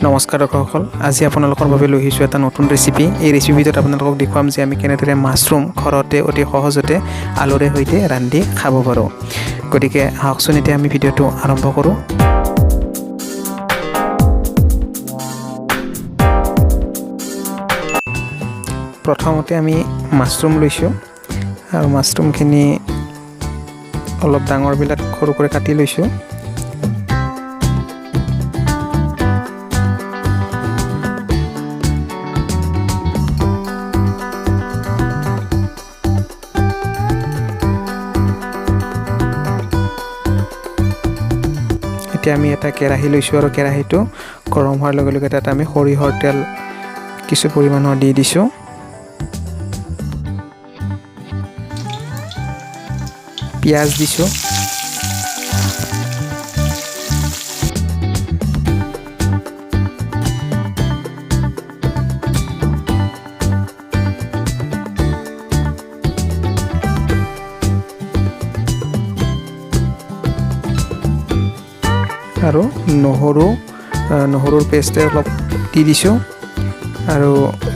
নমস্কাৰ দৰ্শকসকল আজি আপোনালোকৰ বাবে লৈ আহিছোঁ এটা নতুন ৰেচিপি এই ৰেচিপিটোত আপোনালোকক দেখুৱাম যে আমি কেনেদৰে মাছৰুম ঘৰতে অতি সহজতে আলুৰে সৈতে ৰান্ধি খাব পাৰোঁ গতিকে আহকচোন এতিয়া আমি ভিডিঅ'টো আৰম্ভ কৰোঁ প্ৰথমতে আমি মাছৰুম লৈছোঁ আৰু মাছৰুমখিনি অলপ ডাঙৰ বিলাক সৰু কৰি কাটি লৈছোঁ এতিয়া আমি এটা কেৰাহী লৈছোঁ আৰু কেৰাহীটো গৰম হোৱাৰ লগে লগে তাত আমি সৰিয়হৰ তেল কিছু পৰিমাণৰ দি দিছোঁ পিঁয়াজ দিছোঁ আৰু নহৰুৰ পেষ্ট অলপ দি দিছোঁ আৰু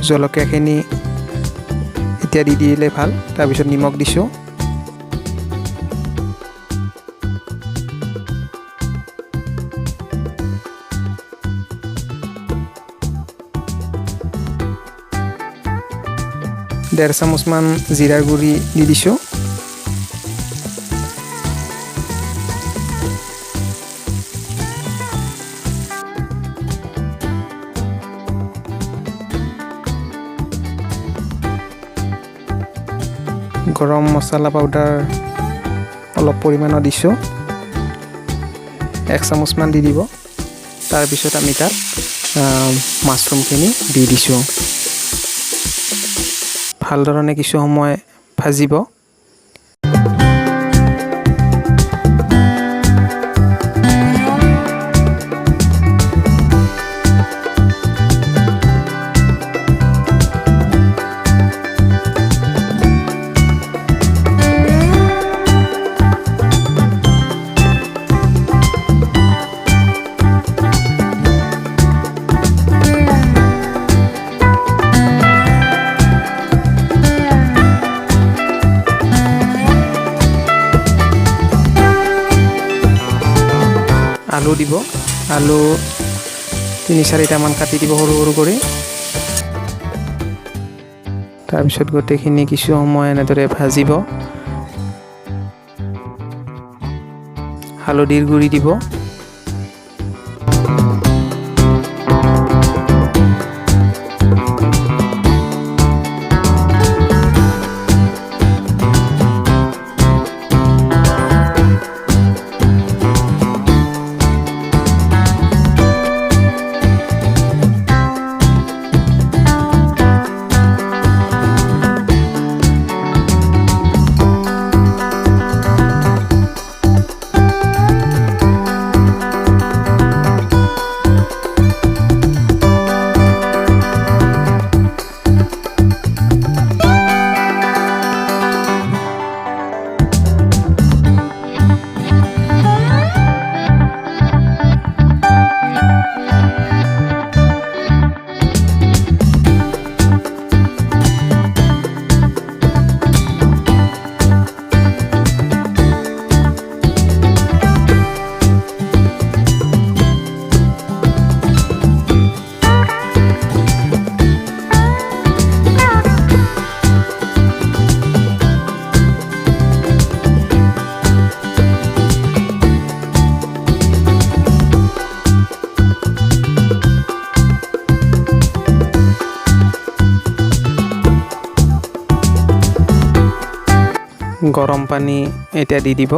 জলকীয়াখিনি এতিয়া দি দিলে ভাল তাৰপিছত নিমখ দিছোঁ ডেৰ চামুচমান জিৰাৰ গুড়ি দি দিছোঁ গৰম মছলা পাউডাৰ অলপ পৰিমাণৰ দিছোঁ 1 চামুচমান দি দিব তাৰপিছত আমি তাত মাছৰুমখিনি দি দিছোঁ ভালধৰণে কিছু সময় ভাজিব আলু দিব আলু 3-4টামান কাটি দিব সৰু সৰু কৰি তাৰপিছত গোটেইখিনি কিছু সময় এনেদৰে ভাজিব হালধিৰ গুড়ি দিব গৰম পানী এতিয়া দি দিব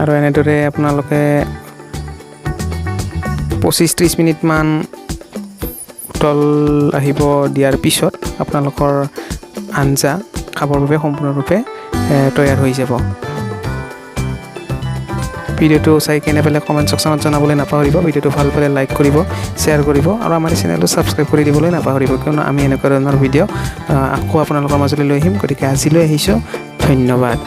আৰু এনেদৰে আপোনালোকে 25-30 মিনিটমান উতল আহিব দিয়াৰ পিছত আপোনালোকৰ আঞ্জা খাবৰ বাবে সম্পূৰ্ণৰূপে তৈয়াৰ হৈ যাব ভিডিঅ'টো চাই কেনে পালে কমেণ্ট ছেকশ্যনত জনাবলৈ নাপাহৰিব ভিডিঅ'টো ভাল পালে লাইক কৰিব শ্বেয়াৰ কৰিব আৰু আমাৰ চেনেলটো ছাবস্ক্ৰাইব কৰি দিবলৈ নাপাহৰিব কিয়নো আমি এনেকুৱা ধৰণৰ ভিডিঅ' আকৌ আপোনালোকৰ মাজলৈ লৈ আহিম গতিকে আজিলৈ আহিছোঁ ধন্যবাদ